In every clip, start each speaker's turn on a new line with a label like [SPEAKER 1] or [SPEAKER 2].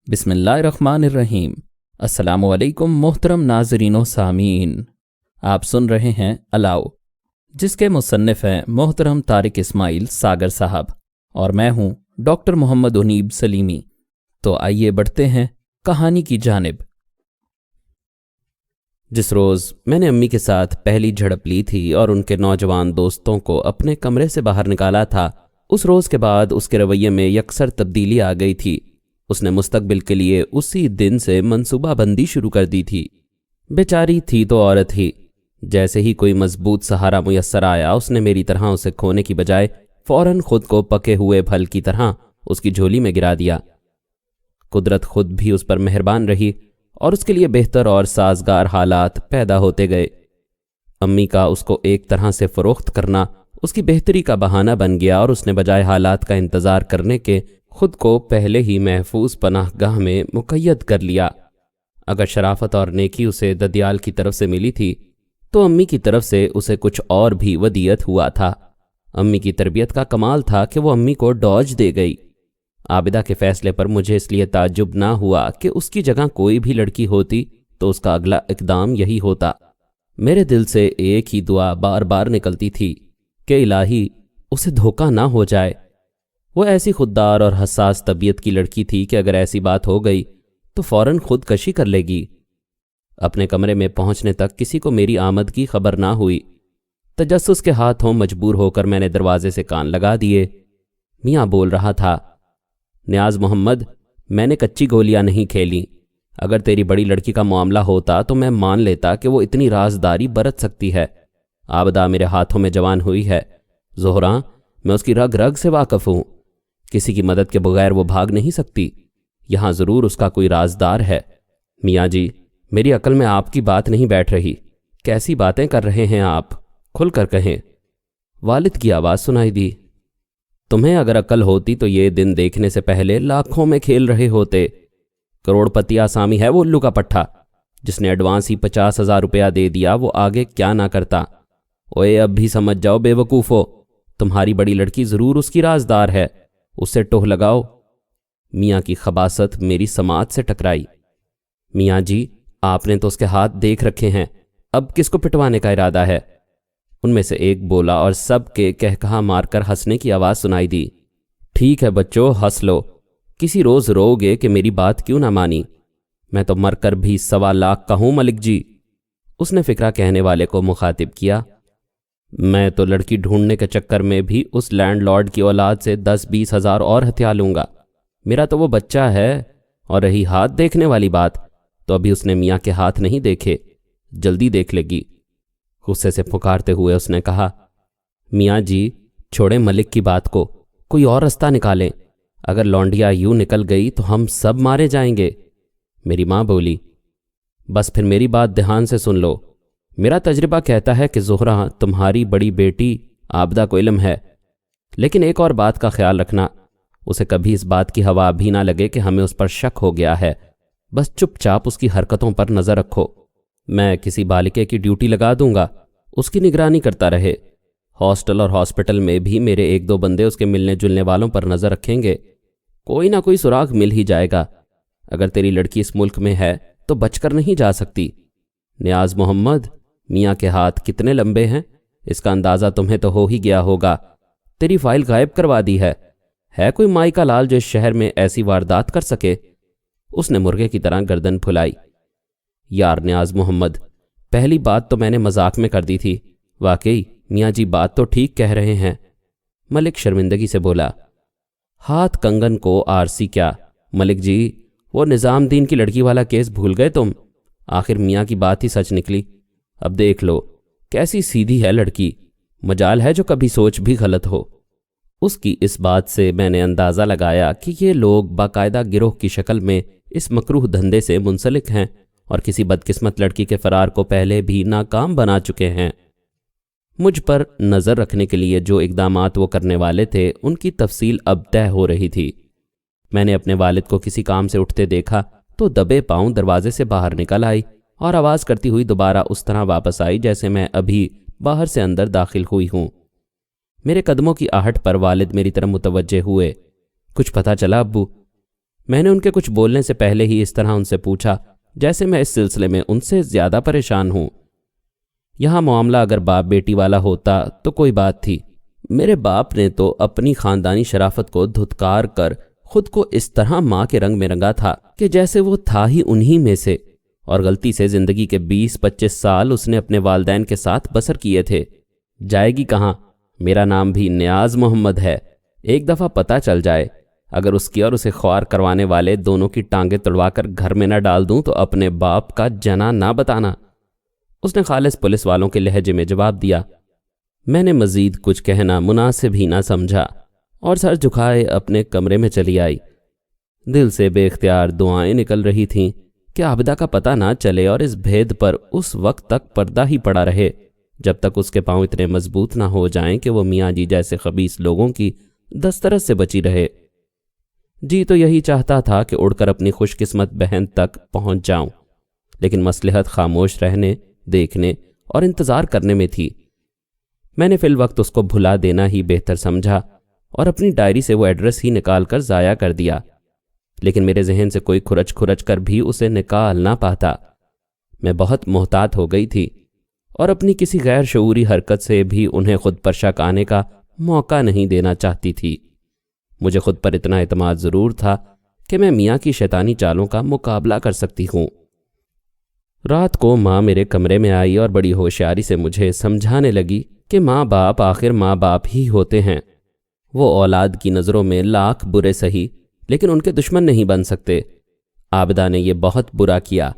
[SPEAKER 1] بسم اللہ الرحمن الرحیم۔ السلام علیکم محترم ناظرین و سامعین، آپ سن رہے ہیں الاؤ، جس کے مصنف ہیں محترم طارق اسماعیل ساگر صاحب، اور میں ہوں ڈاکٹر محمد انیب سلیمی۔ تو آئیے بڑھتے ہیں کہانی کی جانب۔ جس روز میں نے امی کے ساتھ پہلی جھڑپ لی تھی اور ان کے نوجوان دوستوں کو اپنے کمرے سے باہر نکالا تھا، اس روز کے بعد اس کے رویے میں یکسر تبدیلی آ گئی تھی۔ اس نے مستقبل کے لیے اسی دن سے منصوبہ بندی شروع کر دی تھی۔ بیچاری تھی تو عورت ہی، جیسے ہی کوئی مضبوط سہارا میسر آیا، اس نے میری طرح اسے کھونے کی بجائے فوراً خود کو پکے ہوئے پھل کی طرح اس کی جھولی میں گرا دیا۔ قدرت خود بھی اس پر مہربان رہی اور اس کے لیے بہتر اور سازگار حالات پیدا ہوتے گئے۔ امی کا اس کو ایک طرح سے فروخت کرنا اس کی بہتری کا بہانہ بن گیا، اور اس نے بجائے حالات کا انتظار کرنے کے خود کو پہلے ہی محفوظ پناہ گاہ میں مقید کر لیا۔ اگر شرافت اور نیکی اسے ددیال کی طرف سے ملی تھی، تو امی کی طرف سے اسے کچھ اور بھی ودیعت ہوا تھا۔ امی کی تربیت کا کمال تھا کہ وہ امی کو ڈوج دے گئی۔ عابدہ کے فیصلے پر مجھے اس لیے تعجب نہ ہوا کہ اس کی جگہ کوئی بھی لڑکی ہوتی تو اس کا اگلا اقدام یہی ہوتا۔ میرے دل سے ایک ہی دعا بار بار نکلتی تھی کہ الہی اسے دھوکہ نہ ہو جائے۔ وہ ایسی خوددار اور حساس طبیعت کی لڑکی تھی کہ اگر ایسی بات ہو گئی تو فوراً خودکشی کر لے گی۔ اپنے کمرے میں پہنچنے تک کسی کو میری آمد کی خبر نہ ہوئی۔ تجسس کے ہاتھوں مجبور ہو کر میں نے دروازے سے کان لگا دیے۔ میاں بول رہا تھا، نیاز محمد، میں نے کچی گولیاں نہیں کھیلیں۔ اگر تیری بڑی لڑکی کا معاملہ ہوتا تو میں مان لیتا کہ وہ اتنی رازداری برت سکتی ہے۔ عابدہ میرے ہاتھوں میں جوان ہوئی ہے، زہراں میں اس کی رگ رگ سے واقف ہوں۔ کسی کی مدد کے بغیر وہ بھاگ نہیں سکتی۔ یہاں ضرور اس کا کوئی رازدار ہے۔ میاں جی، میری عقل میں آپ کی بات نہیں بیٹھ رہی۔ کیسی باتیں کر رہے ہیں آپ؟ کھل کر کہیں۔ والد کی آواز سنائی دی، تمہیں اگر عقل ہوتی تو یہ دن دیکھنے سے پہلے لاکھوں میں کھیل رہے ہوتے۔ کروڑ پتی آسامی ہے وہ الو کا پٹھا، جس نے ایڈوانس ہی 50,000 روپیہ دے دیا، وہ آگے کیا نہ کرتا۔ اوے اب بھی سمجھ جاؤ بے وقوفو، تمہاری بڑی لڑکی ضرور اس کی رازدار ہے، اسے ٹوہ لگاؤ۔ میاں کی خباثت میری سماعت سے ٹکرائی۔ میاں جی، آپ نے تو اس کے ہاتھ دیکھ رکھے ہیں، اب کس کو پٹوانے کا ارادہ ہے؟ ان میں سے ایک بولا اور سب کے کہکہا مار کر ہنسنے کی آواز سنائی دی۔ ٹھیک ہے بچوں، ہنس لو، کسی روز رو گے کہ میری بات کیوں نہ مانی۔ میں تو مر کر بھی 1.25 لاکھ کا ہوں ملک جی۔ اس نے فکرہ کہنے والے کو مخاطب کیا۔ میں تو لڑکی ڈھونڈنے کے چکر میں بھی اس لینڈ لارڈ کی اولاد سے 10-20 ہزار اور ہتھیا لوں گا۔ میرا تو وہ بچہ ہے، اور رہی ہاتھ دیکھنے والی بات، تو ابھی اس نے میاں کے ہاتھ نہیں دیکھے، جلدی دیکھ لے گی۔ غصے سے پکارتے ہوئے اس نے کہا، میاں جی چھوڑیں ملک کی بات کو، کوئی اور رستہ نکالیں۔ اگر لونڈیا یوں نکل گئی تو ہم سب مارے جائیں گے۔ میری ماں بولی، بس پھر میری بات دھیان سے سن لو۔ میرا تجربہ کہتا ہے کہ زہرا تمہاری بڑی بیٹی عابدہ کو علم ہے، لیکن ایک اور بات کا خیال رکھنا، اسے کبھی اس بات کی ہوا بھی نہ لگے کہ ہمیں اس پر شک ہو گیا ہے۔ بس چپ چاپ اس کی حرکتوں پر نظر رکھو۔ میں کسی بالکے کی ڈیوٹی لگا دوں گا، اس کی نگرانی کرتا رہے۔ ہاسٹل اور ہاسپٹل میں بھی میرے 1-2 بندے اس کے ملنے جلنے والوں پر نظر رکھیں گے۔ کوئی نہ کوئی سراغ مل ہی جائے گا۔ اگر تیری لڑکی اس ملک میں ہے تو بچ کر نہیں جا سکتی۔ نیاز محمد، میاں کے ہاتھ کتنے لمبے ہیں، اس کا اندازہ تمہیں تو ہو ہی گیا ہوگا۔ تیری فائل غائب کروا دی ہے کوئی مائی کا لال جو اس شہر میں ایسی واردات کر سکے؟ اس نے مرغے کی طرح گردن پھلائی۔ یار نیاز محمد، پہلی بات تو میں نے مذاق میں کر دی تھی، واقعی میاں جی بات تو ٹھیک کہہ رہے ہیں۔ ملک شرمندگی سے بولا، ہاتھ کنگن کو آرسی کیا؟ ملک جی، وہ نظام دین کی لڑکی والا کیس بھول گئے تم؟ آخر میاں کی بات ہی سچ نکلی۔ اب دیکھ لو کیسی سیدھی ہے لڑکی، مجال ہے جو کبھی سوچ بھی غلط ہو۔ اس کی اس بات سے میں نے اندازہ لگایا کہ یہ لوگ باقاعدہ گروہ کی شکل میں اس مکروہ دھندے سے منسلک ہیں اور کسی بدقسمت لڑکی کے فرار کو پہلے بھی ناکام بنا چکے ہیں۔ مجھ پر نظر رکھنے کے لیے جو اقدامات وہ کرنے والے تھے، ان کی تفصیل اب طے ہو رہی تھی۔ میں نے اپنے والد کو کسی کام سے اٹھتے دیکھا تو دبے پاؤں دروازے سے باہر نکل آئی اور آواز کرتی ہوئی دوبارہ اس طرح واپس آئی جیسے میں ابھی باہر سے اندر داخل ہوئی ہوں۔ میرے قدموں کی آہٹ پر والد میری طرف متوجہ ہوئے۔ کچھ پتہ چلا ابو؟ میں نے ان کے کچھ بولنے سے پہلے ہی اس طرح ان سے پوچھا جیسے میں اس سلسلے میں ان سے زیادہ پریشان ہوں۔ یہاں معاملہ اگر باپ بیٹی والا ہوتا تو کوئی بات تھی، میرے باپ نے تو اپنی خاندانی شرافت کو دھتکار کر خود کو اس طرح ماں کے رنگ میں رنگا تھا کہ جیسے وہ تھا ہی انہی میں سے، اور غلطی سے زندگی کے 20-25 سال اس نے اپنے والدین کے ساتھ بسر کیے تھے۔ جائے گی کہاں؟ میرا نام بھی نیاز محمد ہے، ایک دفعہ پتہ چل جائے، اگر اس کی اور اسے خوار کروانے والے دونوں کی ٹانگیں تڑوا کر گھر میں نہ ڈال دوں تو اپنے باپ کا جنا نہ بتانا۔ اس نے خالص پولیس والوں کے لہجے میں جواب دیا۔ میں نے مزید کچھ کہنا مناسب ہی نہ سمجھا اور سر جھکائے اپنے کمرے میں چلی آئی۔ دل سے بے اختیار دعائیں نکل رہی تھیں کہ عابدہ کا پتہ نہ چلے اور اس بھید پر اس وقت تک پردہ ہی پڑا رہے جب تک اس کے پاؤں اتنے مضبوط نہ ہو جائیں کہ وہ میاں جی جیسے خبیث لوگوں کی دسترس سے بچی رہے۔ جی تو یہی چاہتا تھا کہ اڑ کر اپنی خوش قسمت بہن تک پہنچ جاؤں، لیکن مصلحت خاموش رہنے، دیکھنے اور انتظار کرنے میں تھی۔ میں نے فی الوقت اس کو بھلا دینا ہی بہتر سمجھا اور اپنی ڈائری سے وہ ایڈریس ہی نکال کر ضائع کر دیا، لیکن میرے ذہن سے کوئی کھرچ کھرچ کر بھی اسے نکال نہ پاتا۔ میں بہت محتاط ہو گئی تھی اور اپنی کسی غیر شعوری حرکت سے بھی انہیں خود پر شک آنے کا موقع نہیں دینا چاہتی تھی۔ مجھے خود پر اتنا اعتماد ضرور تھا کہ میں میاں کی شیطانی چالوں کا مقابلہ کر سکتی ہوں۔ رات کو ماں میرے کمرے میں آئی اور بڑی ہوشیاری سے مجھے سمجھانے لگی کہ ماں باپ آخر ماں باپ ہی ہوتے ہیں، وہ اولاد کی نظروں میں لاکھ برے سہی لیکن ان کے دشمن نہیں بن سکتے۔ عابدہ نے یہ بہت برا کیا،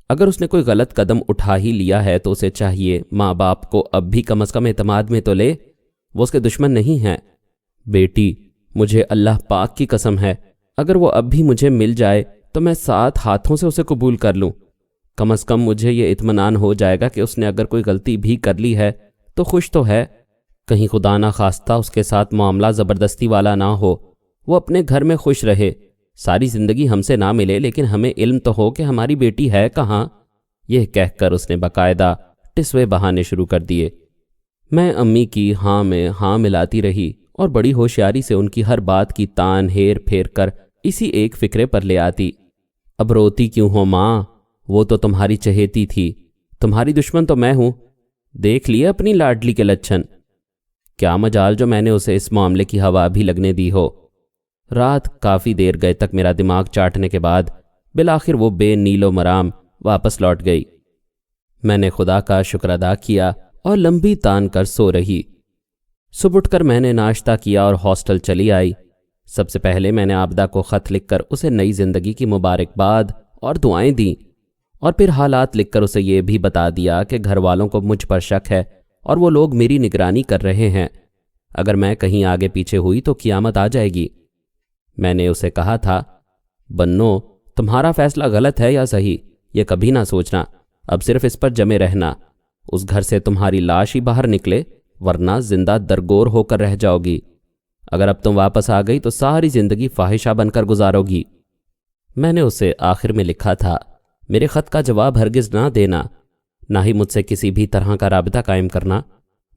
[SPEAKER 1] اگر اس نے کوئی غلط قدم اٹھا ہی لیا ہے تو اسے چاہیے ماں باپ کو اب بھی کم از کم اعتماد میں تو لے، وہ اس کے دشمن نہیں ہیں۔ بیٹی، مجھے اللہ پاک کی قسم ہے، اگر وہ اب بھی مجھے مل جائے تو میں 7 ہاتھوں سے اسے قبول کر لوں۔ کم از کم مجھے یہ اطمینان ہو جائے گا کہ اس نے اگر کوئی غلطی بھی کر لی ہے تو خوش تو ہے، کہیں خدا نہ خواستہ اس کے ساتھ معاملہ زبردستی والا نہ ہو، وہ اپنے گھر میں خوش رہے، ساری زندگی ہم سے نہ ملے لیکن ہمیں علم تو ہو کہ ہماری بیٹی ہے کہاں۔ یہ کہہ کر اس نے باقاعدہ ٹسوے بہانے شروع کر دیے۔ میں امی کی ہاں میں ہاں ملاتی رہی اور بڑی ہوشیاری سے ان کی ہر بات کی تان ہیر پھیر کر اسی ایک فکرے پر لے آتی۔ اب روتی کیوں ہو ماں؟ وہ تو تمہاری چہیتی تھی، تمہاری دشمن تو میں ہوں۔ دیکھ لیے اپنی لاڈلی کے لچھن، کیا مجال جو میں نے اسے اس معاملے کی ہوا بھی لگنے دی ہو۔ رات کافی دیر گئے تک میرا دماغ چاٹنے کے بعد بالآخر وہ بے نیل و مرام واپس لوٹ گئی۔ میں نے خدا کا شکر ادا کیا اور لمبی تان کر سو رہی۔ صبح اٹھ کر میں نے ناشتہ کیا اور ہاسٹل چلی آئی۔ سب سے پہلے میں نے عابدہ کو خط لکھ کر اسے نئی زندگی کی مبارکباد اور دعائیں دیں، اور پھر حالات لکھ کر اسے یہ بھی بتا دیا کہ گھر والوں کو مجھ پر شک ہے اور وہ لوگ میری نگرانی کر رہے ہیں، اگر میں کہیں آگے پیچھے ہوئی تو قیامت آ جائے گی۔ میں نے اسے کہا تھا، بنو تمہارا فیصلہ غلط ہے یا صحیح یہ کبھی نہ سوچنا، اب صرف اس پر جمے رہنا، اس گھر سے تمہاری لاش ہی باہر نکلے ورنہ زندہ درگور ہو کر رہ جاؤ گی۔ اگر اب تم واپس آ گئی تو ساری زندگی فاحشہ بن کر گزارو گی۔ میں نے اسے آخر میں لکھا تھا، میرے خط کا جواب ہرگز نہ دینا، نہ ہی مجھ سے کسی بھی طرح کا رابطہ قائم کرنا،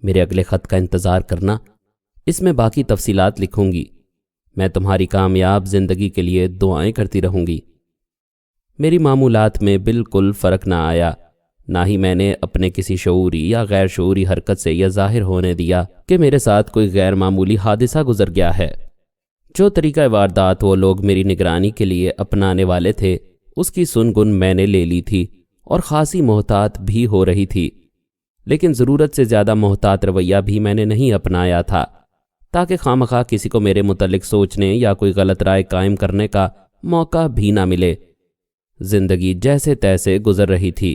[SPEAKER 1] میرے اگلے خط کا انتظار کرنا، اس میں باقی تفصیلات لکھوں گی۔ میں تمہاری کامیاب زندگی کے لیے دعائیں کرتی رہوں گی۔ میری معمولات میں بالکل فرق نہ آیا، نہ ہی میں نے اپنے کسی شعوری یا غیر شعوری حرکت سے یہ ظاہر ہونے دیا کہ میرے ساتھ کوئی غیر معمولی حادثہ گزر گیا ہے۔ جو طریقہ واردات وہ لوگ میری نگرانی کے لیے اپنانے والے تھے اس کی سن گن میں نے لے لی تھی اور خاصی محتاط بھی ہو رہی تھی، لیکن ضرورت سے زیادہ محتاط رویہ بھی میں نے نہیں اپنایا تھا تاکہ خواہ کسی کو میرے متعلق سوچنے یا کوئی غلط رائے قائم کرنے کا موقع بھی نہ ملے۔ زندگی جیسے تیسے گزر رہی تھی۔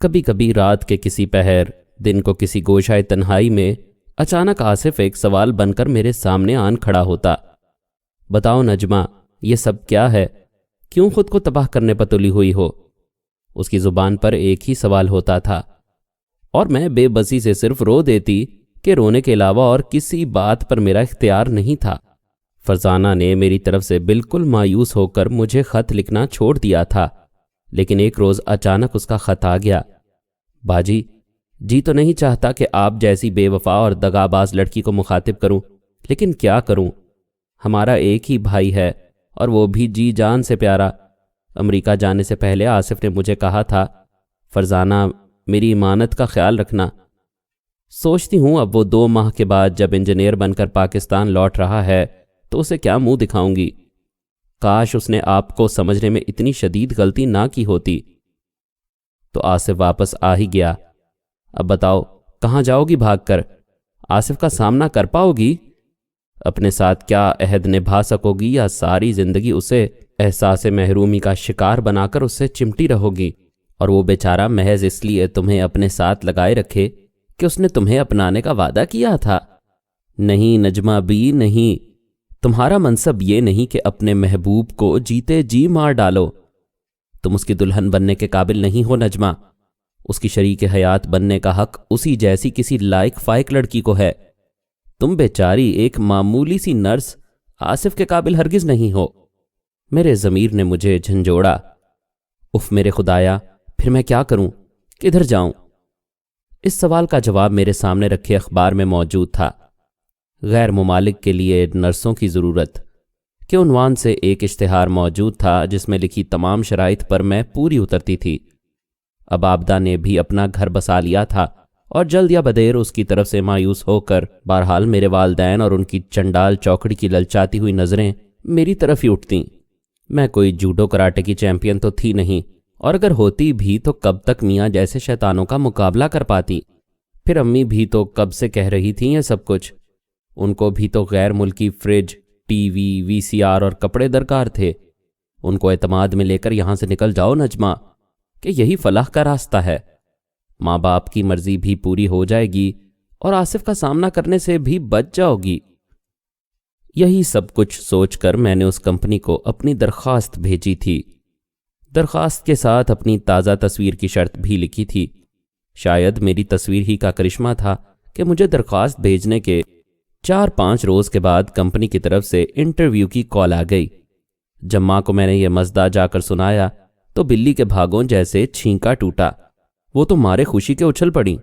[SPEAKER 1] کبھی کبھی رات کے کسی پہر، دن کو کسی گوشہ تنہائی میں اچانک آصف ایک سوال بن کر میرے سامنے آن کھڑا ہوتا۔ بتاؤ نجمہ، یہ سب کیا ہے؟ کیوں خود کو تباہ کرنے پر تلی ہوئی ہو؟ اس کی زبان پر ایک ہی سوال ہوتا تھا اور میں بے بسی سے صرف رو دیتی کہ رونے کے علاوہ اور کسی بات پر میرا اختیار نہیں تھا۔ فرزانہ نے میری طرف سے بالکل مایوس ہو کر مجھے خط لکھنا چھوڑ دیا تھا، لیکن ایک روز اچانک اس کا خط آ گیا۔ باجی، جی تو نہیں چاہتا کہ آپ جیسی بے وفا اور دغاباز لڑکی کو مخاطب کروں، لیکن کیا کروں؟ ہمارا ایک ہی بھائی ہے اور وہ بھی جی جان سے پیارا۔ امریکہ جانے سے پہلے آصف نے مجھے کہا تھا، فرزانہ میری ایمانت کا خیال رکھنا۔ سوچتی ہوں اب وہ 2 ماہ کے بعد جب انجینئر بن کر پاکستان لوٹ رہا ہے تو اسے کیا منہ دکھاؤں گی۔ کاش اس نے آپ کو سمجھنے میں اتنی شدید غلطی نہ کی ہوتی۔ تو آصف واپس آ ہی گیا۔ اب بتاؤ کہاں جاؤ گی بھاگ کر؟ آصف کا سامنا کر پاؤ گی؟ اپنے ساتھ کیا عہد نبھا سکو گی، یا ساری زندگی اسے احساس محرومی کا شکار بنا کر اس سے چمٹی رہو گی، اور وہ بیچارہ محض اس لیے تمہیں اپنے ساتھ لگائے رکھے کہ اس نے تمہیں اپنانے کا وعدہ کیا تھا؟ نہیں نجمہ بی، نہیں، تمہارا منصب یہ نہیں کہ اپنے محبوب کو جیتے جی مار ڈالو۔ تم اس کی دلہن بننے کے قابل نہیں ہو نجمہ۔ اس کی شریک حیات بننے کا حق اسی جیسی کسی لائق فائق لڑکی کو ہے۔ تم بیچاری ایک معمولی سی نرس آصف کے قابل ہرگز نہیں ہو۔ میرے ضمیر نے مجھے جھنجھوڑا۔ اف میرے خدایا، پھر میں کیا کروں؟ کدھر جاؤں؟ اس سوال کا جواب میرے سامنے رکھے اخبار میں موجود تھا۔ غیر ممالک کے لیے نرسوں کی ضرورت کے عنوان سے ایک اشتہار موجود تھا جس میں لکھی تمام شرائط پر میں پوری اترتی تھی۔ اب عابدہ نے بھی اپنا گھر بسا لیا تھا، اور جلد یا بدیر اس کی طرف سے مایوس ہو کر بہرحال میرے والدین اور ان کی چنڈال چوکڑی کی للچاتی ہوئی نظریں میری طرف ہی اٹھتیں۔ میں کوئی جوڈو کراٹے کی چیمپئن تو تھی نہیں، اور اگر ہوتی بھی تو کب تک میاں جیسے شیطانوں کا مقابلہ کر پاتی؟ پھر امی بھی تو کب سے کہہ رہی تھیں یہ سب کچھ۔ ان کو بھی تو غیر ملکی فریج، ٹی وی، VCR اور کپڑے درکار تھے۔ ان کو اعتماد میں لے کر یہاں سے نکل جاؤ نجمہ، کہ یہی فلاح کا راستہ ہے۔ ماں باپ کی مرضی بھی پوری ہو جائے گی، اور آصف کا سامنا کرنے سے بھی بچ جاؤ گی۔ یہی سب کچھ سوچ کر میں نے اس کمپنی کو اپنی درخواست بھیجی تھی۔ درخواست کے ساتھ اپنی تازہ تصویر کی شرط بھی لکھی تھی۔ شاید میری تصویر ہی کا کرشمہ تھا کہ مجھے درخواست بھیجنے کے 4-5 روز کے بعد کمپنی کی طرف سے انٹرویو کی کال آ گئی۔ جب ماں کو میں نے یہ مزدہ جا کر سنایا تو بلی کے بھاگوں جیسے چھینکا ٹوٹا۔ وہ تو مارے خوشی کے اچھل پڑیں۔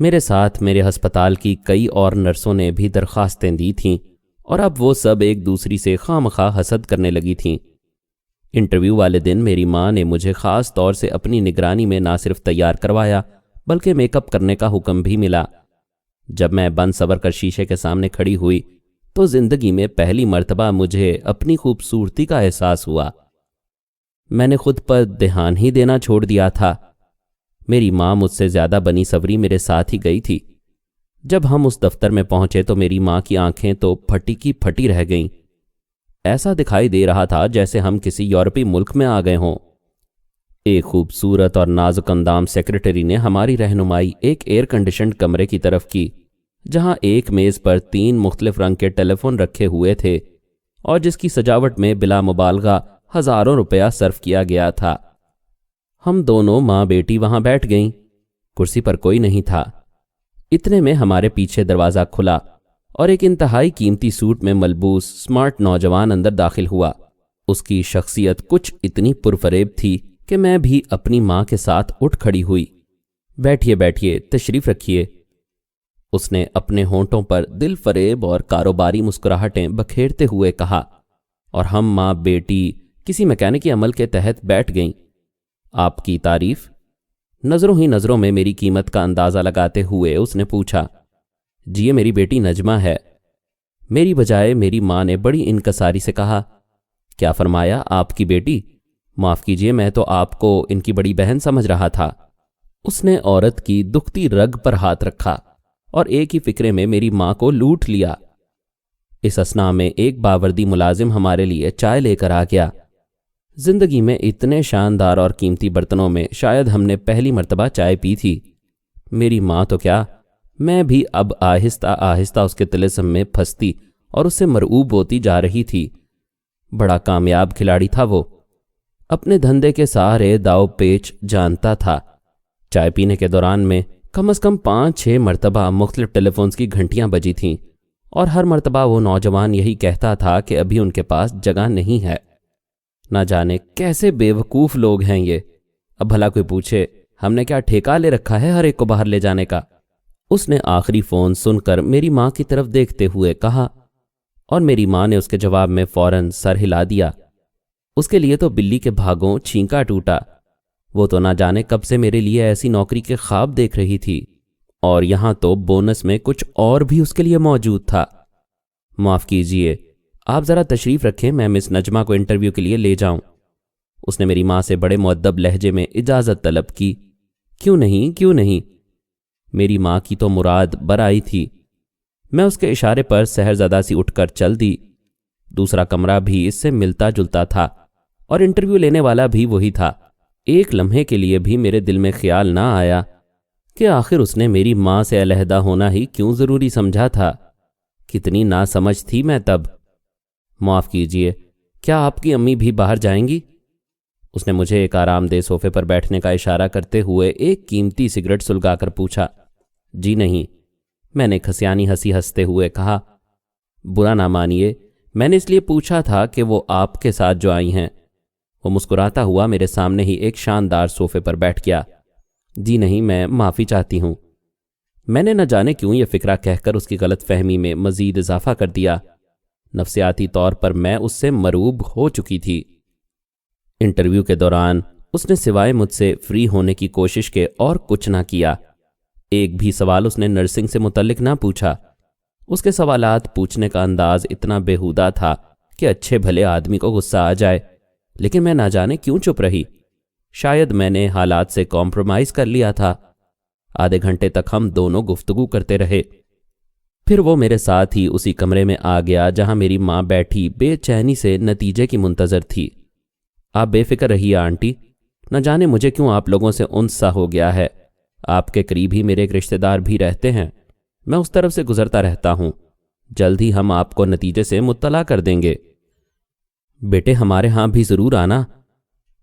[SPEAKER 1] میرے ساتھ میرے ہسپتال کی کئی اور نرسوں نے بھی درخواستیں دی تھیں، اور اب وہ سب ایک دوسری سے خواہ حسد کرنے لگی تھیں۔ انٹرویو والے دن میری ماں نے مجھے خاص طور سے اپنی نگرانی میں نہ صرف تیار کروایا بلکہ میک اپ کرنے کا حکم بھی ملا۔ جب میں بن صبر کر شیشے کے سامنے کھڑی ہوئی تو زندگی میں پہلی مرتبہ مجھے اپنی خوبصورتی کا احساس ہوا۔ میں نے خود پر دھیان ہی دینا چھوڑ دیا تھا۔ میری ماں مجھ سے زیادہ بنی سوری میرے ساتھ ہی گئی تھی۔ جب ہم اس دفتر میں پہنچے تو میری ماں کی آنکھیں تو پھٹی کی پھٹی رہ گئیں۔ ایسا دکھائی دے رہا تھا جیسے ہم کسی یورپی ملک میں آ گئے ہوں۔ ایک خوبصورت اور نازک اندام سیکرٹری نے ہماری رہنمائی ایک ایئر کنڈیشنڈ کمرے کی طرف کی، جہاں ایک میز پر 3 مختلف رنگ کے ٹیلی فون رکھے ہوئے تھے، اور جس کی سجاوٹ میں بلا مبالغہ ہزاروں روپیہ صرف کیا گیا تھا۔ ہم دونوں ماں بیٹی وہاں بیٹھ گئیں۔ کرسی پر کوئی نہیں تھا۔ اتنے میں ہمارے پیچھے دروازہ کھلا اور ایک انتہائی قیمتی سوٹ میں ملبوس سمارٹ نوجوان اندر داخل ہوا۔ اس کی شخصیت کچھ اتنی پرفریب تھی کہ میں بھی اپنی ماں کے ساتھ اٹھ کھڑی ہوئی۔ بیٹھیے بیٹھیے، تشریف رکھیے۔ اس نے اپنے ہونٹوں پر دل فریب اور کاروباری مسکراہٹیں بکھیرتے ہوئے کہا، اور ہم ماں بیٹی کسی میکینکی عمل کے تحت بیٹھ گئیں۔ آپ کی تعریف؟ نظروں ہی نظروں میں میری قیمت کا اندازہ لگاتے ہوئے اس نے پوچھا۔ جی یہ میری بیٹی نجمہ ہے۔ میری بجائے میری ماں نے بڑی انکساری سے کہا۔ کیا فرمایا؟ آپ کی بیٹی؟ معاف کیجیے، میں تو آپ کو ان کی بڑی بہن سمجھ رہا تھا۔ اس نے عورت کی دکھتی رگ پر ہاتھ رکھا اور ایک ہی فکرے میں میری ماں کو لوٹ لیا۔ اس اثناء میں ایک باوردی ملازم ہمارے لیے چائے لے کر آ گیا۔ زندگی میں اتنے شاندار اور قیمتی برتنوں میں شاید ہم نے پہلی مرتبہ چائے پی تھی۔ میری ماں تو کیا، میں بھی اب آہستہ آہستہ اس کے طلسم میں پھنستی اور اس سے مرعوب ہوتی جا رہی تھی۔ بڑا کامیاب کھلاڑی تھا وہ، اپنے دھندے کے سارے داؤ پیچ جانتا تھا۔ چائے پینے کے دوران میں کم از کم 5-6 مرتبہ مختلف ٹیلی فونز کی گھنٹیاں بجی تھیں، اور ہر مرتبہ وہ نوجوان یہی کہتا تھا کہ ابھی ان کے پاس جگہ نہیں ہے۔ نہ جانے کیسے بے وقوف لوگ ہیں یہ۔ اب بھلا کوئی پوچھے ہم نے کیا ٹھیکہ لے رکھا ہے ہر ایک کو باہر لے جانے کا؟ اس نے آخری فون سن کر میری ماں کی طرف دیکھتے ہوئے کہا، اور میری ماں نے اس کے جواب میں فوراً سر ہلا دیا۔ اس کے لیے تو بلی کے بھاگوں چھینکا ٹوٹا۔ وہ تو نہ جانے کب سے میرے لیے ایسی نوکری کے خواب دیکھ رہی تھی، اور یہاں تو بونس میں کچھ اور بھی اس کے لیے موجود تھا۔ معاف کیجیے، آپ ذرا تشریف رکھیں، میں مس نجمہ کو انٹرویو کے لیے لے جاؤں۔ اس نے میری ماں سے بڑے مؤدب لہجے میں اجازت طلب کی۔ کیوں نہیں، کیوں نہیں؟ میری ماں کی تو مراد برائی تھی۔ میں اس کے اشارے پر سحرزدہ سی اٹھ کر چل دی۔ دوسرا کمرہ بھی اس سے ملتا جلتا تھا، اور انٹرویو لینے والا بھی وہی تھا۔ ایک لمحے کے لیے بھی میرے دل میں خیال نہ آیا کہ آخر اس نے میری ماں سے علیحدہ ہونا ہی کیوں ضروری سمجھا تھا۔ کتنی ناسمجھ تھی میں تب۔ معاف کیجیے، کیا آپ کی امی بھی باہر جائیں گی؟ اس نے مجھے ایک آرام دہ صوفے پر بیٹھنے کا اشارہ کرتے ہوئے ایک قیمتی سگریٹ سلگا کر پوچھا۔ جی نہیں، میں نے کھسیانی ہنسی ہنستے ہوئے کہا۔ برا نہ مانیے، میں نے اس لیے پوچھا تھا کہ وہ آپ کے ساتھ جو آئی ہیں۔ وہ مسکراتا ہوا میرے سامنے ہی ایک شاندار صوفے پر بیٹھ گیا۔ جی نہیں، میں معافی چاہتی ہوں۔ میں نے نہ جانے کیوں یہ فکرہ کہہ کر اس کی غلط فہمی میں مزید اضافہ کر دیا۔ نفسیاتی طور پر میں اس سے مروب ہو چکی تھی۔ انٹرویو کے دوران اس نے سوائے مجھ سے فری ہونے کی کوشش کے اور کچھ نہ کیا۔ ایک بھی سوال اس نے نرسنگ سے متعلق نہ پوچھا۔ اس کے سوالات پوچھنے کا انداز اتنا بیہودہ تھا کہ اچھے بھلے آدمی کو غصہ آ جائے، لیکن میں نہ جانے کیوں چپ رہی۔ شاید میں نے حالات سے کمپرومائز کر لیا تھا۔ آدھے گھنٹے تک ہم دونوں گفتگو کرتے رہے۔ پھر وہ میرے ساتھ ہی اسی کمرے میں آ گیا جہاں میری ماں بیٹھی بے چینی سے نتیجے کی منتظر تھی۔ آپ بے فکر رہیے آنٹی، نہ جانے مجھے کیوں آپ لوگوں سے انس سا ہو گیا ہے۔ آپ کے قریب ہی میرے ایک رشتہ دار بھی رہتے ہیں، میں اس طرف سے گزرتا رہتا ہوں۔ جلد ہی ہم آپ کو نتیجے سے مطلع کر دیں گے۔ بیٹے ہمارے ہاں بھی ضرور آنا۔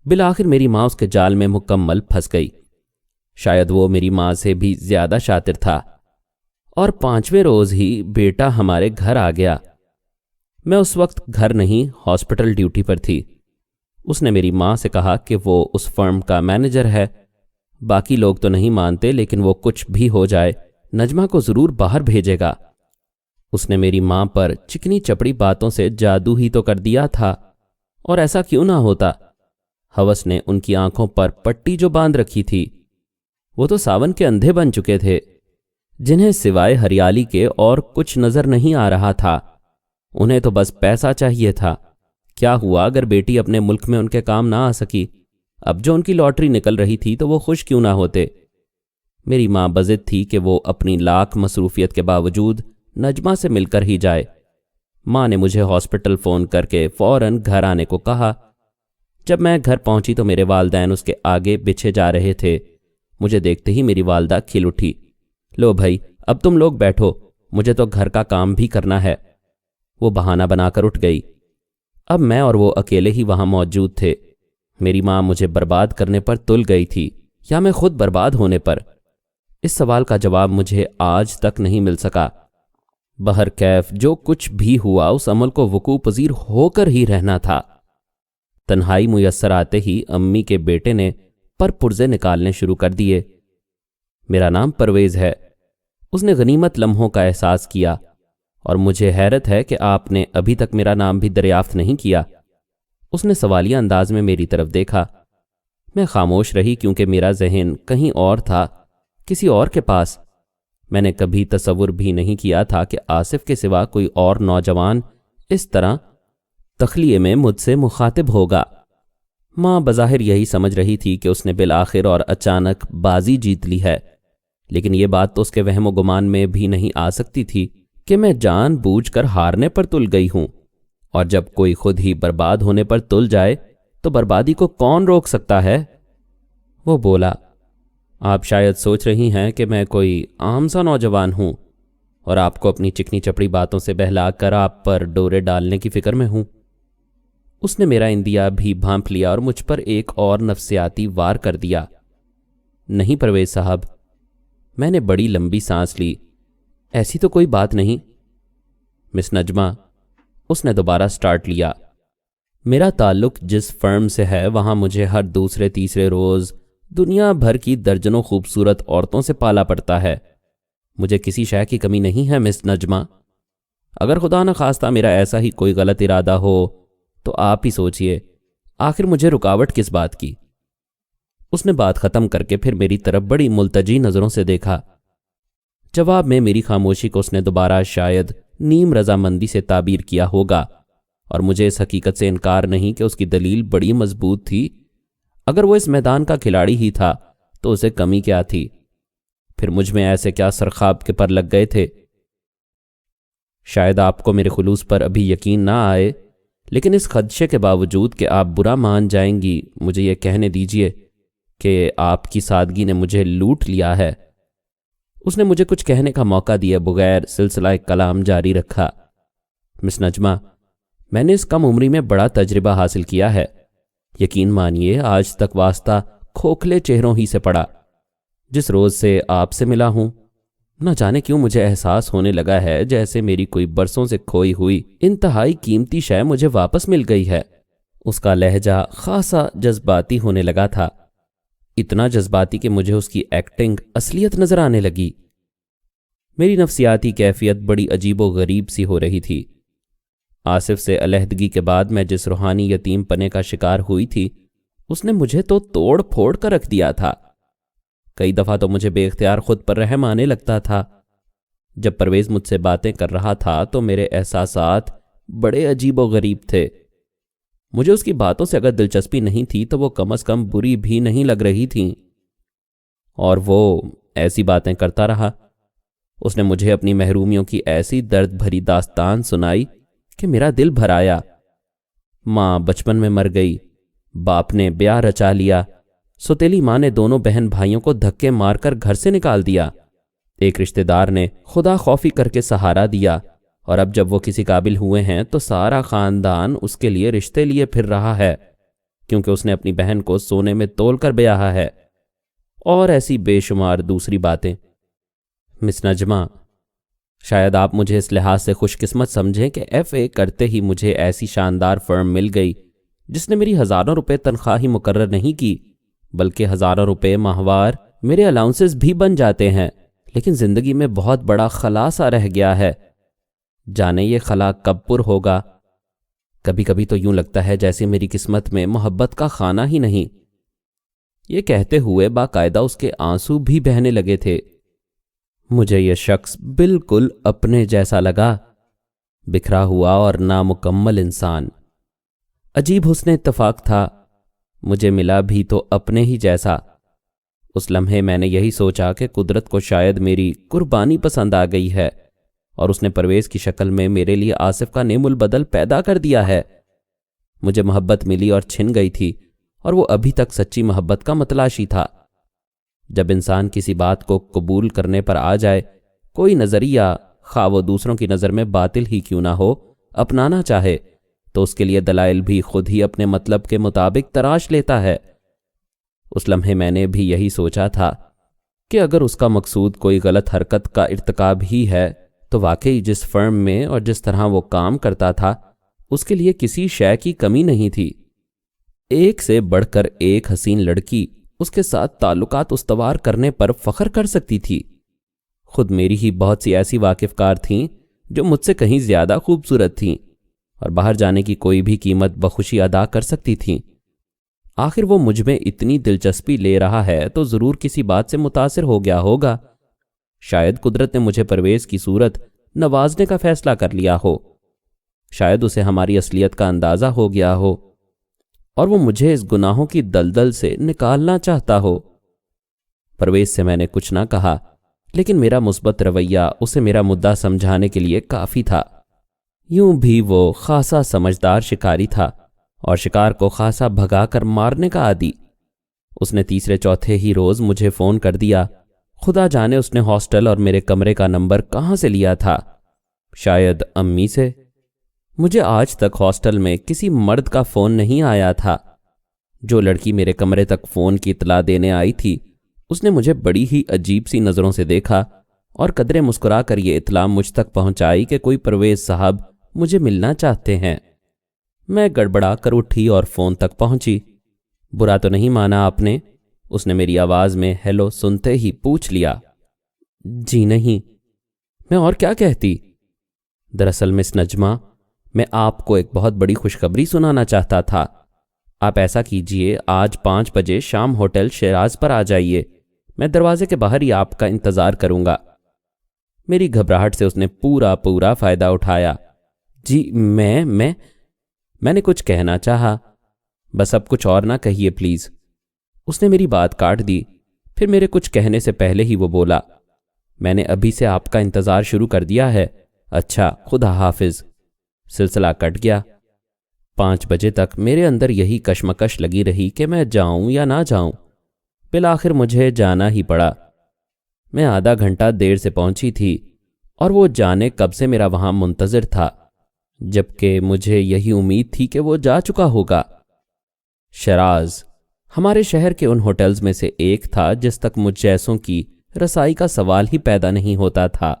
[SPEAKER 1] بالآخر میری ماں اس کے جال میں مکمل پھنس گئی۔ شاید وہ میری ماں سے بھی زیادہ شاطر تھا، اور 5ویں روز ہی بیٹا ہمارے گھر آ گیا۔ میں اس وقت گھر نہیں، ہاسپٹل ڈیوٹی پر تھی۔ اس نے میری ماں سے کہا کہ وہ اس فرم کا مینیجر ہے۔ باقی لوگ تو نہیں مانتے، لیکن وہ کچھ بھی ہو جائے نجمہ کو ضرور باہر بھیجے گا۔ اس نے میری ماں پر چکنی چپڑی باتوں سے جادو ہی تو کر دیا تھا، اور ایسا کیوں نہ ہوتا؟ ہوس نے ان کی آنکھوں پر پٹی جو باندھ رکھی تھی، وہ تو ساون کے اندھے بن چکے تھے، جنہیں سوائے ہریالی کے اور کچھ نظر نہیں آ رہا تھا۔ انہیں تو بس پیسہ چاہیے تھا۔ کیا ہوا اگر بیٹی اپنے ملک میں ان کے کام نہ آ سکی؟ اب جو ان کی لاٹری نکل رہی تھی تو وہ خوش کیوں نہ ہوتے؟ میری ماں بضد تھی کہ وہ اپنی لاکھ مصروفیت کے باوجود نجمہ سے مل کر ہی جائے۔ ماں نے مجھے ہاسپٹل فون کر کے فوراً گھر آنے کو کہا۔ جب میں گھر پہنچی تو میرے والدین اس کے آگے بچھے جا رہے تھے۔ مجھے دیکھتے ہی میری والدہ کھل اٹھی۔ لو بھائی، اب تم لوگ بیٹھو، مجھے تو گھر کا کام بھی کرنا ہے۔ وہ بہانہ بنا کر اٹھ گئی۔ اب میں اور وہ اکیلے ہی وہاں موجود تھے۔ میری ماں مجھے برباد کرنے پر تل گئی تھی یا میں خود برباد ہونے پر؟ اس سوال کا جواب مجھے آج تک نہیں مل سکا۔ بہرکیف جو کچھ بھی ہوا اس عمل کو وقوع پذیر ہو کر ہی رہنا تھا۔ تنہائی میسر آتے ہی امی کے بیٹے نے پرزے نکالنے شروع کر دیے۔ میرا نام پرویز ہے۔ اس نے غنیمت لمحوں کا احساس کیا، اور مجھے حیرت ہے کہ آپ نے ابھی تک میرا نام بھی دریافت نہیں کیا۔ اس نے سوالیہ انداز میں میری طرف دیکھا۔ میں خاموش رہی کیونکہ میرا ذہن کہیں اور تھا، کسی اور کے پاس۔ میں نے کبھی تصور بھی نہیں کیا تھا کہ آصف کے سوا کوئی اور نوجوان اس طرح تخلیے میں مجھ سے مخاطب ہوگا۔ ماں بظاہر یہی سمجھ رہی تھی کہ اس نے بالآخر اور اچانک بازی جیت لی ہے، لیکن یہ بات تو اس کے وہم و گمان میں بھی نہیں آ سکتی تھی کہ میں جان بوجھ کر ہارنے پر تل گئی ہوں، اور جب کوئی خود ہی برباد ہونے پر تل جائے تو بربادی کو کون روک سکتا ہے؟ وہ بولا، آپ شاید سوچ رہی ہیں کہ میں کوئی عام سا نوجوان ہوں اور آپ کو اپنی چکنی چپڑی باتوں سے بہلا کر آپ پر ڈورے ڈالنے کی فکر میں ہوں۔ اس نے میرا اندیا بھی بھانپ لیا اور مجھ پر ایک اور نفسیاتی وار کر دیا۔ نہیں پرویز صاحب، میں نے بڑی لمبی سانس لی۔ ایسی تو کوئی بات نہیں۔ مس نجمہ، اس نے دوبارہ سٹارٹ لیا، میرا تعلق جس فرم سے ہے وہاں مجھے ہر دوسرے تیسرے روز دنیا بھر کی درجنوں خوبصورت عورتوں سے پالا پڑتا ہے۔ مجھے کسی شے کی کمی نہیں ہے مس نجمہ۔ اگر خدا نہ خواستہ میرا ایسا ہی کوئی غلط ارادہ ہو تو آپ ہی سوچئے، آخر مجھے رکاوٹ کس بات کی؟ اس نے بات ختم کر کے پھر میری طرف بڑی ملتجی نظروں سے دیکھا۔ جواب میں میری خاموشی کو اس نے دوبارہ شاید نیم رضامندی سے تعبیر کیا ہوگا، اور مجھے اس حقیقت سے انکار نہیں کہ اس کی دلیل بڑی مضبوط تھی۔ اگر وہ اس میدان کا کھلاڑی ہی تھا تو اسے کمی کیا تھی؟ پھر مجھ میں ایسے کیا سرخاب کے پر لگ گئے تھے؟ شاید آپ کو میرے خلوص پر ابھی یقین نہ آئے، لیکن اس خدشے کے باوجود کہ آپ برا مان جائیں گی، مجھے یہ کہنے دیجئے کہ آپ کی سادگی نے مجھے لوٹ لیا ہے۔ اس نے مجھے کچھ کہنے کا موقع دیے بغیر سلسلہ کلام جاری رکھا۔ مس نجمہ، میں نے اس کم عمری میں بڑا تجربہ حاصل کیا ہے۔ یقین مانیے آج تک واسطہ کھوکھلے چہروں ہی سے پڑا۔ جس روز سے آپ سے ملا ہوں، نہ جانے کیوں مجھے احساس ہونے لگا ہے جیسے میری کوئی برسوں سے کھوئی ہوئی انتہائی قیمتی شے مجھے واپس مل گئی ہے۔ اس کا لہجہ خاصا جذباتی ہونے لگا تھا، اتنا جذباتی کہ مجھے اس کی ایکٹنگ اصلیت نظر آنے لگی۔ میری نفسیاتی کیفیت بڑی عجیب و غریب سی ہو رہی تھی۔ آصف سے علیحدگی کے بعد میں جس روحانی یتیم پنے کا شکار ہوئی تھی، اس نے مجھے تو توڑ پھوڑ کر رکھ دیا تھا۔ کئی دفعہ تو مجھے بے اختیار خود پر رحم آنے لگتا تھا۔ جب پرویز مجھ سے باتیں کر رہا تھا تو میرے احساسات بڑے عجیب و غریب تھے۔ مجھے اس کی باتوں سے اگر دلچسپی نہیں تھی تو وہ کم از کم بری بھی نہیں لگ رہی تھیں، اور وہ ایسی باتیں کرتا رہا۔ اس نے مجھے اپنی محرومیوں کی ایسی درد بھری داستان سنائی کہ میرا دل بھر آیا۔ ماں بچپن میں مر گئی، باپ نے بیاہ رچا لیا، سوتیلی ماں نے دونوں بہن بھائیوں کو دھکے مار کر گھر سے نکال دیا، ایک رشتہ دار نے خدا خوفی کر کے سہارا دیا، اور اب جب وہ کسی قابل ہوئے ہیں تو سارا خاندان اس کے لیے رشتے لیے پھر رہا ہے کیونکہ اس نے اپنی بہن کو سونے میں تول کر بیاہا ہے، اور ایسی بے شمار دوسری باتیں۔ مس نجمہ، شاید آپ مجھے اس لحاظ سے خوش قسمت سمجھیں کہ ایف اے کرتے ہی مجھے ایسی شاندار فرم مل گئی جس نے میری ہزاروں روپے تنخواہ ہی مقرر نہیں کی بلکہ ہزاروں روپے ماہوار میرے الاؤنسز بھی بن جاتے ہیں، لیکن زندگی میں بہت بڑا خلا سا رہ گیا ہے۔ جانے یہ خلا کب پر ہوگا؟ کبھی کبھی تو یوں لگتا ہے جیسے میری قسمت میں محبت کا خانہ ہی نہیں۔ یہ کہتے ہوئے باقاعدہ اس کے آنسو بھی بہنے لگے تھے۔ مجھے یہ شخص بالکل اپنے جیسا لگا، بکھرا ہوا اور نامکمل انسان۔ عجیب حسن اتفاق تھا، مجھے ملا بھی تو اپنے ہی جیسا۔ اس لمحے میں نے یہی سوچا کہ قدرت کو شاید میری قربانی پسند آ گئی ہے اور اس نے پرویز کی شکل میں میرے لیے آصف کا نعم البدل پیدا کر دیا ہے۔ مجھے محبت ملی اور چھن گئی تھی، اور وہ ابھی تک سچی محبت کا متلاشی تھا۔ جب انسان کسی بات کو قبول کرنے پر آ جائے، کوئی نظریہ خواہ وہ دوسروں کی نظر میں باطل ہی کیوں نہ ہو اپنانا چاہے تو اس کے لیے دلائل بھی خود ہی اپنے مطلب کے مطابق تراش لیتا ہے۔ اس لمحے میں نے بھی یہی سوچا تھا کہ اگر اس کا مقصود کوئی غلط حرکت کا ارتکاب ہی ہے تو واقعی جس فرم میں اور جس طرح وہ کام کرتا تھا اس کے لیے کسی شے کی کمی نہیں تھی۔ ایک سے بڑھ کر ایک حسین لڑکی اس کے ساتھ تعلقات استوار کرنے پر فخر کر سکتی تھی۔ خود میری ہی بہت سی ایسی واقف کار تھیں جو مجھ سے کہیں زیادہ خوبصورت تھیں اور باہر جانے کی کوئی بھی قیمت بخوشی ادا کر سکتی تھیں۔ آخر وہ مجھ میں اتنی دلچسپی لے رہا ہے تو ضرور کسی بات سے متاثر ہو گیا ہوگا۔ شاید قدرت نے مجھے پرویز کی صورت نوازنے کا فیصلہ کر لیا ہو، شاید اسے ہماری اصلیت کا اندازہ ہو گیا ہو اور وہ مجھے اس گناہوں کی دلدل سے نکالنا چاہتا ہو۔ پرویز سے میں نے کچھ نہ کہا، لیکن میرا مثبت رویہ اسے میرا مدعا سمجھانے کے لیے کافی تھا۔ یوں بھی وہ خاصا سمجھدار شکاری تھا اور شکار کو خاصا بھگا کر مارنے کا عادی۔ اس نے تیسرے چوتھے ہی روز مجھے فون کر دیا۔ خدا جانے اس نے ہاسٹل اور میرے کمرے کا نمبر کہاں سے لیا تھا، شاید امی سے۔ مجھے آج تک ہاسٹل میں کسی مرد کا فون نہیں آیا تھا۔ جو لڑکی میرے کمرے تک فون کی اطلاع دینے آئی تھی اس نے مجھے بڑی ہی عجیب سی نظروں سے دیکھا اور قدرے مسکرا کر یہ اطلاع مجھ تک پہنچائی کہ کوئی پرویز صاحب مجھے ملنا چاہتے ہیں۔ میں گڑبڑا کر اٹھی اور فون تک پہنچی۔ برا تو نہیں مانا آپ نے؟ اس نے میری آواز میں ہیلو سنتے ہی پوچھ لیا۔ جی نہیں، میں اور کیا کہتی؟ دراصل مس نجمہ، میں آپ کو ایک بہت بڑی خوشخبری سنانا چاہتا تھا۔ آپ ایسا کیجئے، آج 5 بجے شام ہوٹل شیراز پر آ جائیے۔ میں دروازے کے باہر ہی آپ کا انتظار کروں گا۔ میری گھبراہٹ سے اس نے پورا فائدہ اٹھایا۔ جی میں نے کچھ کہنا چاہا۔ بس اب کچھ اور نہ کہیے پلیز۔ اس نے میری بات کاٹ دی۔ پھر میرے کچھ کہنے سے پہلے ہی وہ بولا، میں نے ابھی سے آپ کا انتظار شروع کر دیا ہے۔ اچھا، خدا حافظ۔ سلسلہ کٹ گیا۔ 5 بجے تک میرے اندر یہی کشمکش لگی رہی کہ میں جاؤں یا نہ جاؤں۔ بالآخر مجھے جانا ہی پڑا۔ میں آدھا گھنٹہ دیر سے پہنچی تھی اور وہ جانے کب سے میرا وہاں منتظر تھا، جبکہ مجھے یہی امید تھی کہ وہ جا چکا ہوگا۔ شیراز ہمارے شہر کے ان ہوٹلز میں سے ایک تھا جس تک مجھ جیسوں کی رسائی کا سوال ہی پیدا نہیں ہوتا تھا۔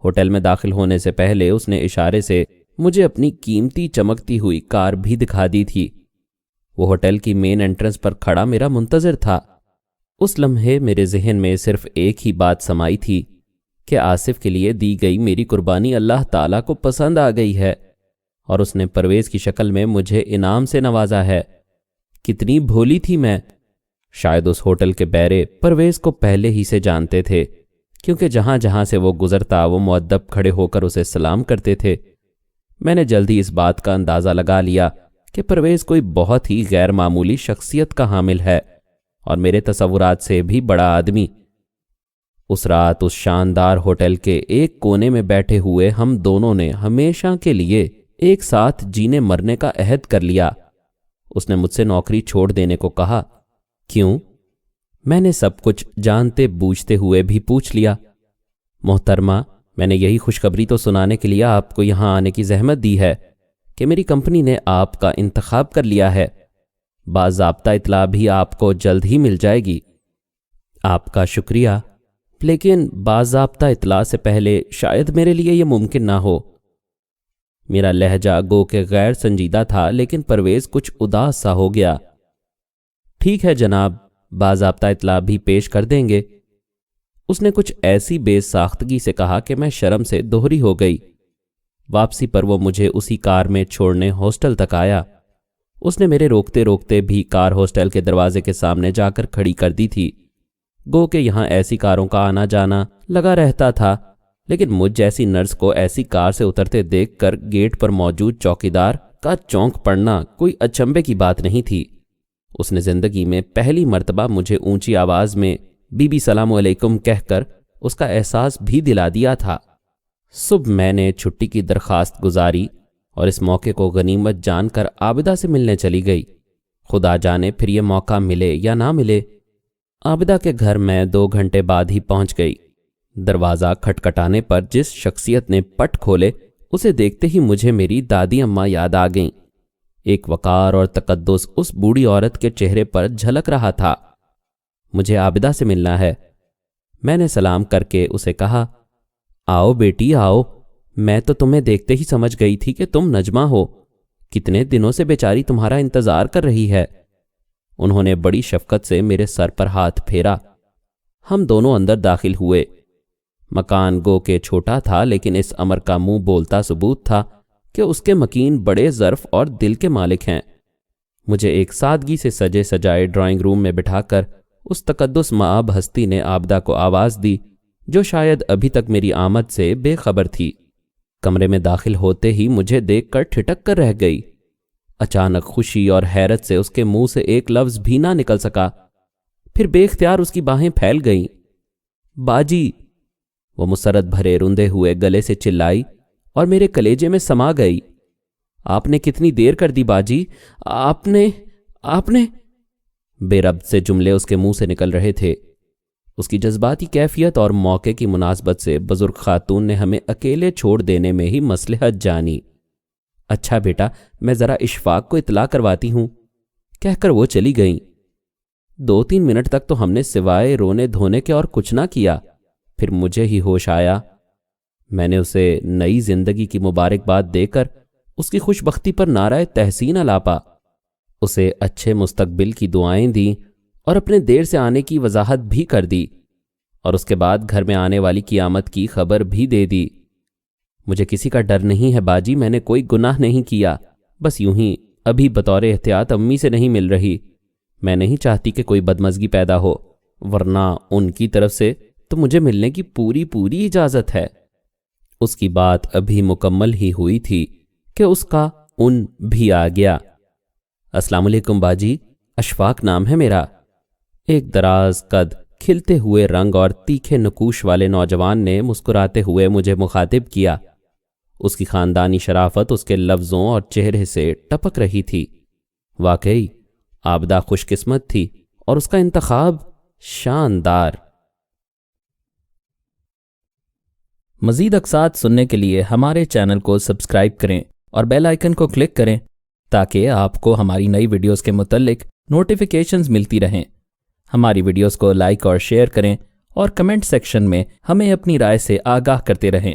[SPEAKER 1] ہوٹل میں داخل ہونے سے پہلے اس نے اشارے سے مجھے اپنی قیمتی چمکتی ہوئی کار بھی دکھا دی تھی۔ وہ ہوٹل کی مین انٹرنس پر کھڑا میرا منتظر تھا۔ اس لمحے میرے ذہن میں صرف ایک ہی بات سمائی تھی کہ آصف کے لیے دی گئی میری قربانی اللہ تعالیٰ کو پسند آ گئی ہے اور اس نے پرویز کی شکل میں مجھے انعام سے نوازا ہے۔ کتنی بھولی تھی میں! شاید اس ہوٹل کے بیرے پرویز کو پہلے ہی سے جانتے تھے، کیونکہ جہاں جہاں سے وہ گزرتا وہ مؤدب کھڑے ہو کر اسے سلام کرتے تھے۔ میں نے جلدی اس بات کا اندازہ لگا لیا کہ پرویز کوئی بہت ہی غیر معمولی شخصیت کا حامل ہے اور میرے تصورات سے بھی بڑا آدمی۔ اس رات اس شاندار ہوٹل کے ایک کونے میں بیٹھے ہوئے ہم دونوں نے ہمیشہ کے لیے ایک ساتھ جینے مرنے کا عہد کر لیا۔ اس نے مجھ سے نوکری چھوڑ دینے کو کہا۔ کیوں؟ میں نے سب کچھ جانتے بوجھتے ہوئے بھی پوچھ لیا۔ محترمہ، میں نے یہی خوشخبری تو سنانے کے لیے آپ کو یہاں آنے کی زحمت دی ہے کہ میری کمپنی نے آپ کا انتخاب کر لیا ہے۔ باضابطہ اطلاع بھی آپ کو جلد ہی مل جائے گی۔ آپ کا شکریہ، لیکن باضابطہ اطلاع سے پہلے شاید میرے لیے یہ ممکن نہ ہو۔ میرا لہجہ گو کہ غیر سنجیدہ تھا، لیکن پرویز کچھ اداس سا ہو گیا۔ ٹھیک ہے جناب، باضابطہ اطلاع بھی پیش کر دیں گے۔ اس نے کچھ ایسی بے ساختگی سے کہا کہ میں شرم سے دوہری ہو گئی۔ واپسی پر وہ مجھے اسی کار میں چھوڑنے ہاسٹل تک آیا۔ اس نے میرے روکتے روکتے بھی کار ہاسٹل کے دروازے کے سامنے جا کر کھڑی کر دی تھی۔ گو کہ یہاں ایسی کاروں کا آنا جانا لگا رہتا تھا، لیکن مجھ جیسی نرس کو ایسی کار سے اترتے دیکھ کر گیٹ پر موجود چوکیدار کا چونک پڑنا کوئی اچنبے کی بات نہیں تھی۔ اس نے زندگی میں پہلی مرتبہ مجھے اونچی آواز میں بی بی سلام علیکم کہہ کر اس کا احساس بھی دلا دیا تھا۔ صبح میں نے چھٹی کی درخواست گزاری اور اس موقع کو غنیمت جان کر عابدہ سے ملنے چلی گئی۔ خدا جانے پھر یہ موقع ملے یا نہ ملے۔ عابدہ کے گھر میں 2 گھنٹے بعد ہی پہنچ گئی۔ دروازہ کھٹکھٹانے پر جس شخصیت نے پٹ کھولے اسے دیکھتے ہی مجھے میری دادی اماں یاد آ گئیں۔ ایک وقار اور تقدس اس بوڑھی عورت کے چہرے پر جھلک رہا تھا۔ مجھے عابدہ سے ملنا ہے۔ میں نے سلام کر کے اسے کہا، آؤ بیٹی آؤ، میں تو تمہیں دیکھتے ہی سمجھ گئی تھی کہ تم نجمہ ہو۔ کتنے دنوں سے بیچاری تمہارا انتظار کر رہی ہے۔ انہوں نے بڑی شفقت سے میرے سر پر ہاتھ پھیرا۔ ہم دونوں اندر داخل ہوئے۔ مکان گو کہ چھوٹا تھا، لیکن اس امر کا منہ بولتا ثبوت تھا کہ اس کے مکین بڑے ظرف اور دل کے مالک ہیں۔ مجھے ایک سادگی سے سجے سجائے ڈرائنگ روم میں بٹھا کر اس تقدس مآب ہستی نے عابدہ کو آواز دی جو شاید ابھی تک میری آمد سے بے خبر تھی۔ کمرے میں داخل ہوتے ہی مجھے دیکھ کر ٹھٹک کر رہ گئی۔ اچانک خوشی اور حیرت سے اس کے منہ سے ایک لفظ بھی نہ نکل سکا۔ پھر بے اختیار اس کی باہیں پھیل گئیں۔ باجی! وہ مسرت بھرے روندے ہوئے گلے سے چلائی اور میرے کلیجے میں سما گئی۔ آپ نے کتنی دیر کر دی باجی؟ آپ نے بے ربط سے جملے اس کے منہ سے نکل رہے تھے۔ اس کی جذباتی کیفیت اور موقع کی مناسبت سے بزرگ خاتون نے ہمیں اکیلے چھوڑ دینے میں ہی مصلحت جانی۔ اچھا بیٹا، میں ذرا اشفاق کو اطلاع کرواتی ہوں، کہہ کر وہ چلی گئیں۔ 2-3 منٹ تک تو ہم نے سوائے رونے دھونے کے اور کچھ نہ کیا۔ پھر مجھے ہی ہوش آیا۔ میں نے اسے نئی زندگی کی مبارکباد دے کر اس کی خوش بختی پر نعرہ تحسین الاپا، اسے اچھے مستقبل کی دعائیں دیں اور اپنے دیر سے آنے کی وضاحت بھی کر دی، اور اس کے بعد گھر میں آنے والی قیامت کی خبر بھی دے دی۔ مجھے کسی کا ڈر نہیں ہے باجی، میں نے کوئی گناہ نہیں کیا، بس یوں ہی ابھی بطور احتیاط امی سے نہیں مل رہی۔ میں نہیں چاہتی کہ کوئی بدمزگی پیدا ہو، ورنہ ان کی طرف سے تو مجھے ملنے کی پوری اجازت ہے۔ اس کی بات ابھی مکمل ہی ہوئی تھی کہ اس کا ان بھی آ گیا۔ السلام علیکم باجی، اشفاق نام ہے میرا۔ ایک دراز قد، کھلتے ہوئے رنگ اور تیکھے نکوش والے نوجوان نے مسکراتے ہوئے مجھے مخاطب کیا۔ اس کی خاندانی شرافت اس کے لفظوں اور چہرے سے ٹپک رہی تھی۔ واقعی آبدہ خوش قسمت تھی اور اس کا انتخاب شاندار۔
[SPEAKER 2] مزید اقساط سننے کے لیے ہمارے چینل کو سبسکرائب کریں اور بیل آئیکن کو کلک کریں تاکہ آپ کو ہماری نئی ویڈیوز کے متعلق نوٹیفیکیشنز ملتی رہیں۔ ہماری ویڈیوز کو لائک اور شیئر کریں اور کمنٹ سیکشن میں ہمیں اپنی رائے سے آگاہ کرتے رہیں۔